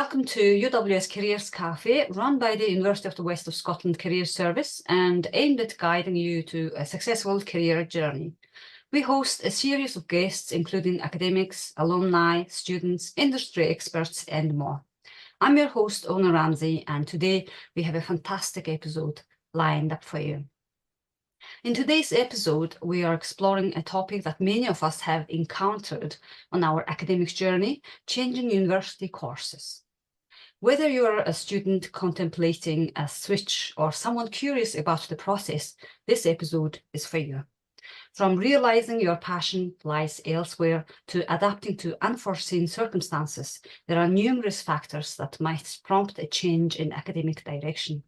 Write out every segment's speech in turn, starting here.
Welcome to UWS Careers Cafe, run by the University of the West of Scotland Careers Service and aimed at guiding you to a successful career journey. We host a series of guests, including academics, alumni, students, industry experts, and more. I'm your host, Ona Ramsey, and today we have a fantastic episode lined up for you. In today's episode, we are exploring a topic that many of us have encountered on our academic journey, changing university courses. Whether you are a student contemplating a switch or someone curious about the process, this episode is for you. From realizing your passion lies elsewhere to adapting to unforeseen circumstances, there are numerous factors that might prompt a change in academic direction.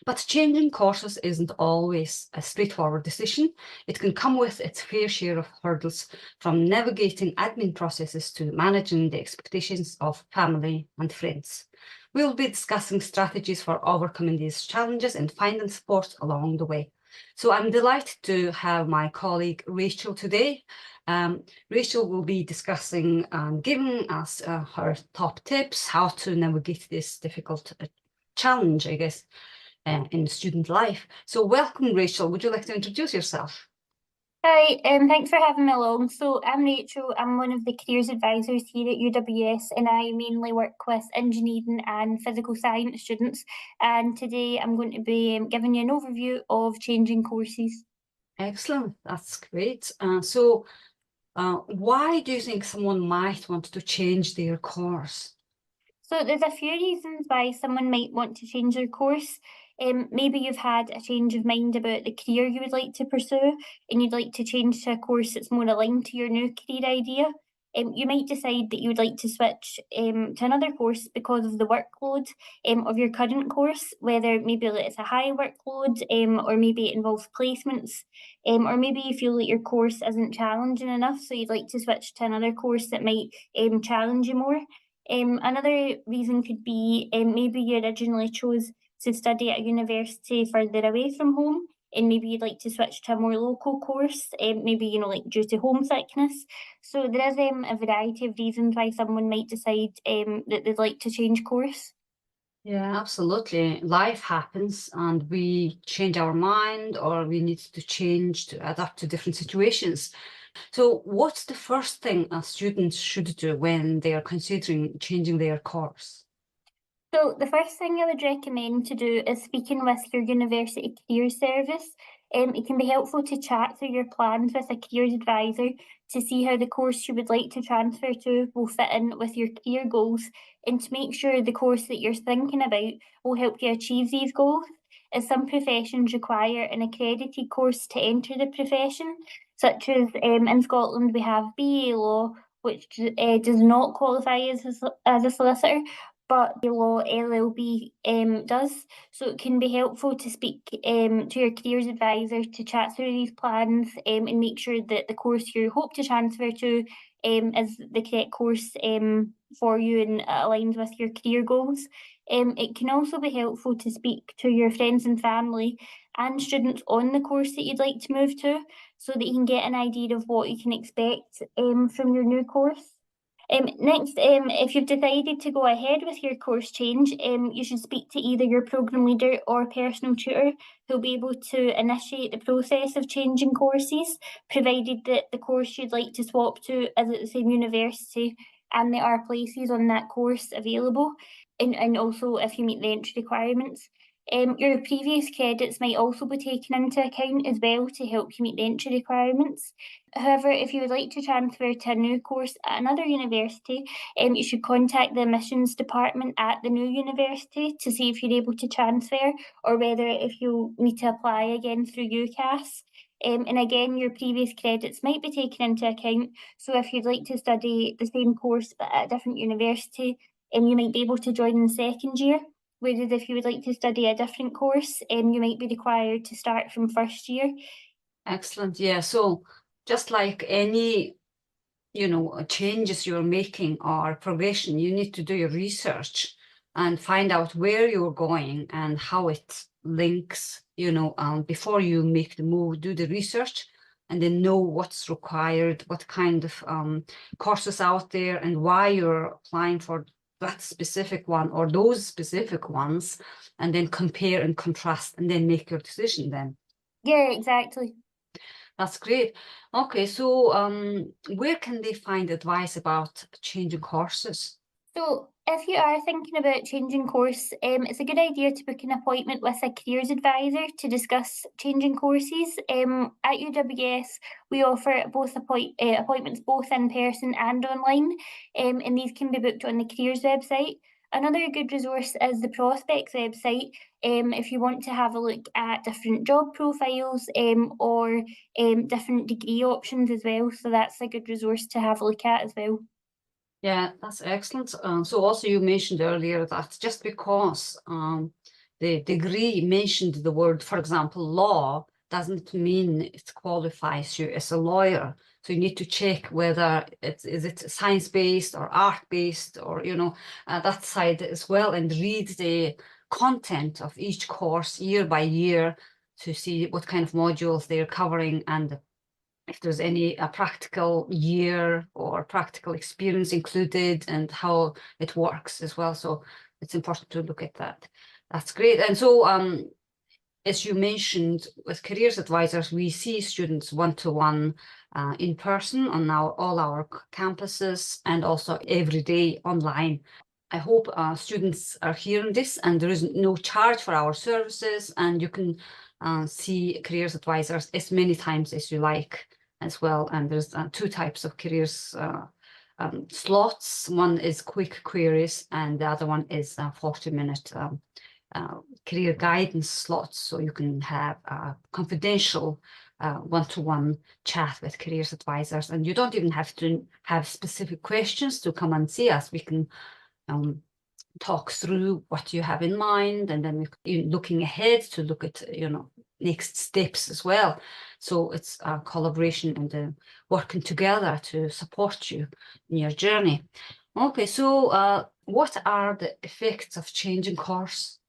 But changing courses isn't always a straightforward decision. It can come with its fair share of hurdles, from navigating admin processes to managing the expectations of family and friends. We will be discussing strategies for overcoming these challenges and finding support along the way. So I'm delighted to have my colleague Rachel today. Rachel will be discussing and giving us her top tips, how to navigate this difficult challenge, I guess, in student life. So welcome, Rachel. Would you like to introduce yourself? Hi, thanks for having me along. So I'm Rachel, I'm one of the careers advisors here at UWS, and I mainly work with engineering and physical science students. And today I'm going to be giving you an overview of changing courses. Excellent, that's great. Why do you think someone might want to change their course? So there's a few reasons why someone might want to change their course. Maybe you've had a change of mind about the career you would like to pursue, and you'd like to change to a course that's more aligned to your new career idea. You might decide that you would like to switch to another course because of the workload of your current course, whether maybe it's a high workload or maybe it involves placements, or maybe you feel that your course isn't challenging enough, so you'd like to switch to another course that might challenge you more. Another reason could be maybe you originally chose to study at a university further away from home, and maybe you'd like to switch to a more local course, maybe, like due to homesickness. So there is a variety of reasons why someone might decide that they'd like to change course. Yeah, absolutely. Life happens and we change our mind, or we need to change to adapt to different situations. So what's the first thing a student should do when they are considering changing their course? So the first thing I would recommend to do is speaking with your university careers service. It can be helpful to chat through your plans with a careers advisor to see how the course you would like to transfer to will fit in with your career goals, and to make sure the course that you're thinking about will help you achieve these goals, as some professions require an accredited course to enter the profession, such as in Scotland we have BA Law, which does not qualify as a solicitor, but the law LLB does. So it can be helpful to speak to your careers advisor to chat through these plans and make sure that the course you hope to transfer to is the correct course for you and aligns with your career goals. It can also be helpful to speak to your friends and family and students on the course that you'd like to move to, so that you can get an idea of what you can expect from your new course. Next, if you've decided to go ahead with your course change, you should speak to either your programme leader or personal tutor, who'll be able to initiate the process of changing courses, provided that the course you'd like to swap to is at the same university and there are places on that course available, and also if you meet the entry requirements. Your previous credits might also be taken into account as well to help you meet the entry requirements. However, if you would like to transfer to a new course at another university, you should contact the admissions department at the new university to see if you're able to transfer, or whether if you'll need to apply again through UCAS. And again, your previous credits might be taken into account. So if you'd like to study the same course but at a different university, you might be able to join in second year. Whereas if you would like to study a different course, you might be required to start from first year. Excellent. Yeah. So just like any, changes you're making or progression, you need to do your research and find out where you're going and how it links, before you make the move, do the research and then know what's required, what kind of courses out there, and why you're applying for that specific one or those specific ones, and then compare and contrast and then make your decision then. Yeah, exactly. That's great. Okay, so where can they find advice about changing courses? So if you are thinking about changing course, it's a good idea to book an appointment with a careers advisor to discuss changing courses. At UWS, we offer both appointments both in person and online, and these can be booked on the careers website. Another good resource is the Prospects website. If you want to have a look at different job profiles or different degree options as well, so that's a good resource to have a look at as well. Yeah, that's excellent. So also you mentioned earlier that just because the degree mentioned the word, for example, law, doesn't mean it qualifies you as a lawyer. So you need to check whether is it science-based or art-based or, that side as well, and read the content of each course year by year to see what kind of modules they're covering and if there's any practical year or practical experience included and how it works as well. So it's important to look at that. That's great. And so as you mentioned, with careers advisors, we see students one-to-one in person on all our campuses and also every day online. I hope students are hearing this and there is no charge for our services and you can see careers advisors as many times as you like as well. And there's two types of careers slots. One is quick queries and the other one is 40-minute career guidance slots, so you can have a confidential one-to-one chat with careers advisors, and you don't even have to have specific questions to come and see us. We can talk through what you have in mind, and then we're looking ahead to look at next steps as well. So it's a collaboration and working together to support you in your journey. Okay, so what are the effects of changing course?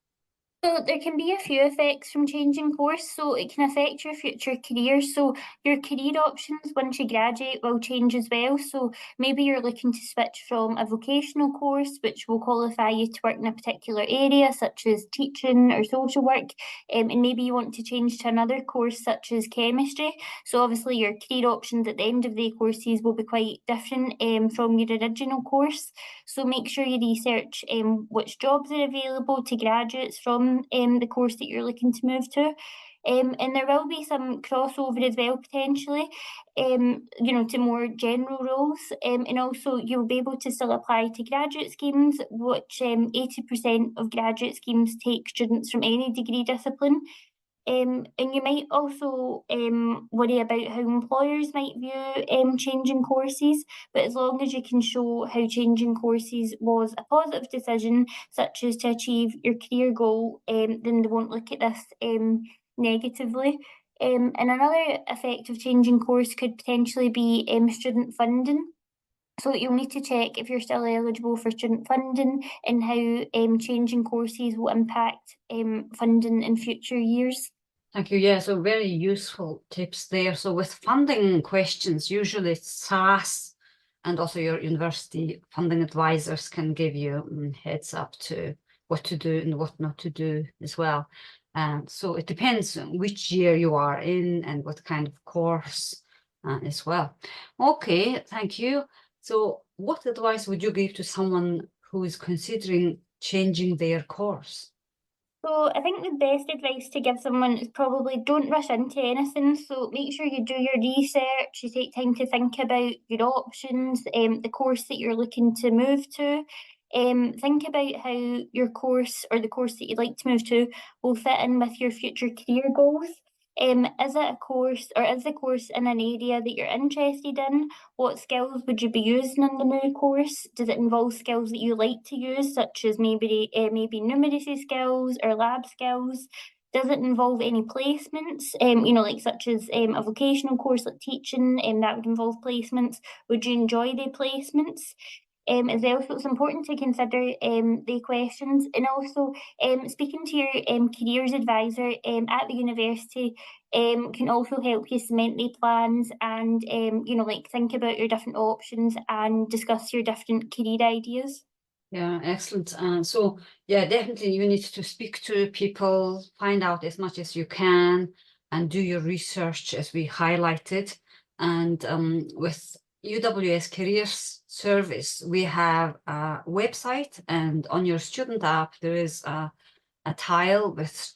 So there can be a few effects from changing course. So it can affect your future career. So your career options once you graduate will change as well. So maybe you're looking to switch from a vocational course, which will qualify you to work in a particular area, such as teaching or social work. And maybe you want to change to another course, such as chemistry. So obviously your career options at the end of the courses will be quite different from your original course. So make sure you research which jobs are available to graduates from the course that you're looking to move to. And there will be some crossover as well potentially, to more general roles. And also you'll be able to still apply to graduate schemes, which 80% of graduate schemes take students from any degree discipline. And you might also worry about how employers might view changing courses, but as long as you can show how changing courses was a positive decision, such as to achieve your career goal, then they won't look at this negatively. And another effect of changing course could potentially be student funding. So you'll need to check if you're still eligible for student funding and how changing courses will impact funding in future years. Thank you. Yeah, so very useful tips there. So with funding questions, usually it's SAS and also your university funding advisors can give you heads up to what to do and what not to do as well. And so it depends on which year you are in and what kind of course as well. Okay, thank you. So what advice would you give to someone who is considering changing their course? So I think the best advice to give someone is probably don't rush into anything. So make sure you do your research, you take time to think about your options, the course that you're looking to move to. Think about how your course or the course that you'd like to move to will fit in with your future career goals. Is it a course or is the course in an area that you're interested in? What skills would you be using in the new course? Does it involve skills that you like to use, such as maybe numeracy skills or lab skills? Does it involve any placements? Like such as a vocational course like teaching, that would involve placements. Would you enjoy the placements? As well, so it's important to consider the questions and also speaking to your careers advisor at the university can also help you cement the plans and think about your different options and discuss your different career ideas. Yeah, excellent. So yeah, definitely you need to speak to people, find out as much as you can, and do your research as we highlighted. And with UWS Careers Service, we have a website, and on your student app, there is a tile with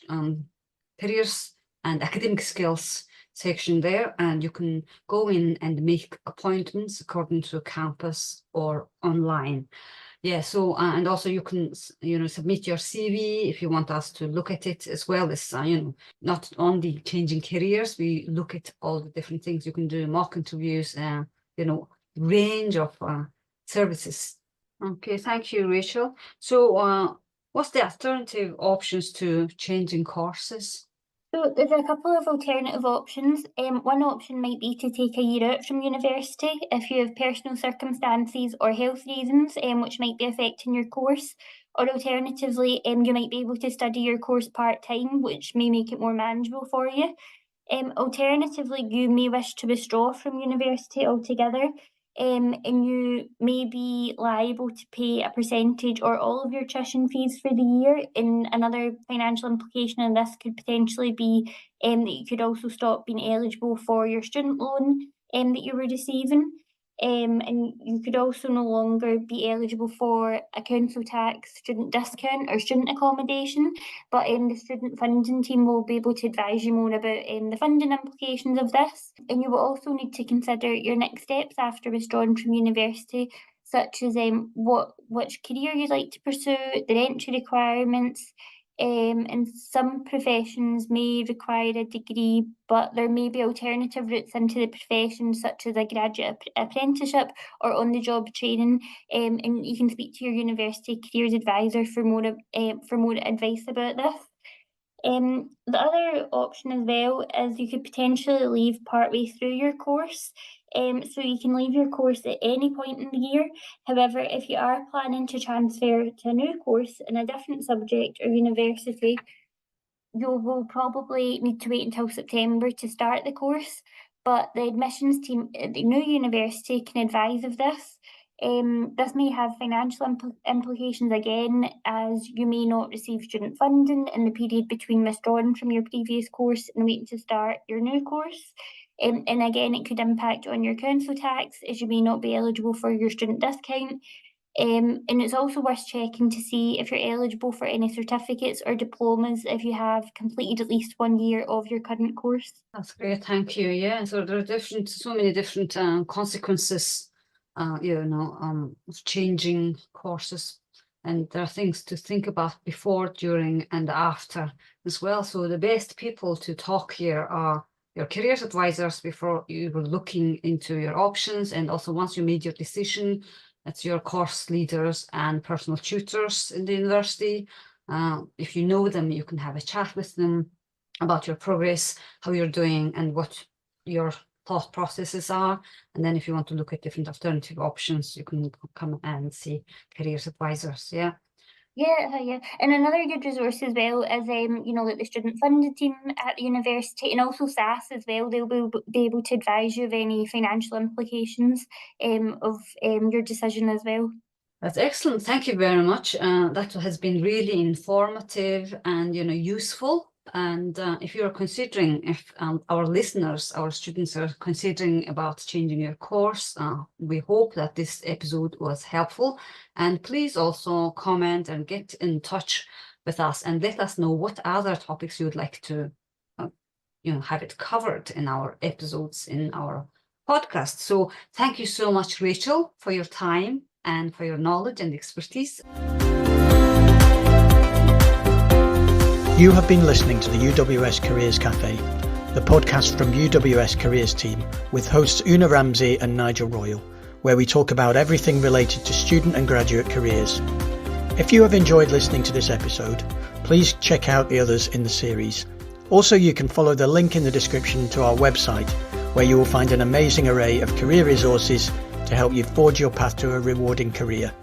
careers and academic skills section there, and you can go in and make appointments according to campus or online. Yeah, so and also you can submit your CV if you want us to look at it, as well as not only changing careers, we look at all the different things you can do, mock interviews, range of services. Okay, thank you, Rachel. So what's the alternative options to changing courses? So there's a couple of alternative options. One option might be to take a year out from university if you have personal circumstances or health reasons which might be affecting your course. Or alternatively, you might be able to study your course part-time, which may make it more manageable for you. Alternatively, you may wish to withdraw from university altogether, and you may be liable to pay a percentage or all of your tuition fees for the year. And another financial implication of this could potentially be that you could also stop being eligible for your student loan that you were receiving. And you could also no longer be eligible for a council tax student discount or student accommodation. But the student funding team will be able to advise you more about the funding implications of this. And you will also need to consider your next steps after withdrawing from university, such as which career you'd like to pursue, their entry requirements. And some professions may require a degree, but there may be alternative routes into the profession, such as a graduate apprenticeship or on-the-job training. And you can speak to your university careers advisor for more advice about this. The other option as well is you could potentially leave partway through your course. So you can leave your course at any point in the year. However, if you are planning to transfer to a new course in a different subject or university, you will probably need to wait until September to start the course. But the admissions team at the new university can advise of this. This may have financial implications again, as you may not receive student funding in the period between withdrawing from your previous course and waiting to start your new course. And again, it could impact on your council tax, as you may not be eligible for your student discount. And it's also worth checking to see if you're eligible for any certificates or diplomas if you have completed at least 1 year of your current course. That's great, thank you. Yeah, so there are so many different consequences, of changing courses, and there are things to think about before, during, and after as well. So the best people to talk here are your careers advisors before you were looking into your options, and also once you made your decision, it's your course leaders and personal tutors in the university. If you know them, you can have a chat with them about your progress, how you're doing, and what your thought processes are. And then if you want to look at different alternative options, you can come and see careers advisors. Yeah. Yeah. And another good resource as well is, like the student funded team at the university, and also SAS as well. They'll be able to advise you of any financial implications of your decision as well. That's excellent. Thank you very much. That has been really informative and useful. And if you're considering, if our listeners, our students are considering about changing your course, we hope that this episode was helpful. And please also comment and get in touch with us and let us know what other topics you would like to have it covered in our episodes, in our podcast. So thank you so much, Rachel, for your time and for your knowledge and expertise. You have been listening to the UWS Careers Cafe, the podcast from UWS Careers team with hosts Una Ramsey and Nigel Royal, where we talk about everything related to student and graduate careers. If you have enjoyed listening to this episode, please check out the others in the series. Also, you can follow the link in the description to our website, where you will find an amazing array of career resources to help you forge your path to a rewarding career.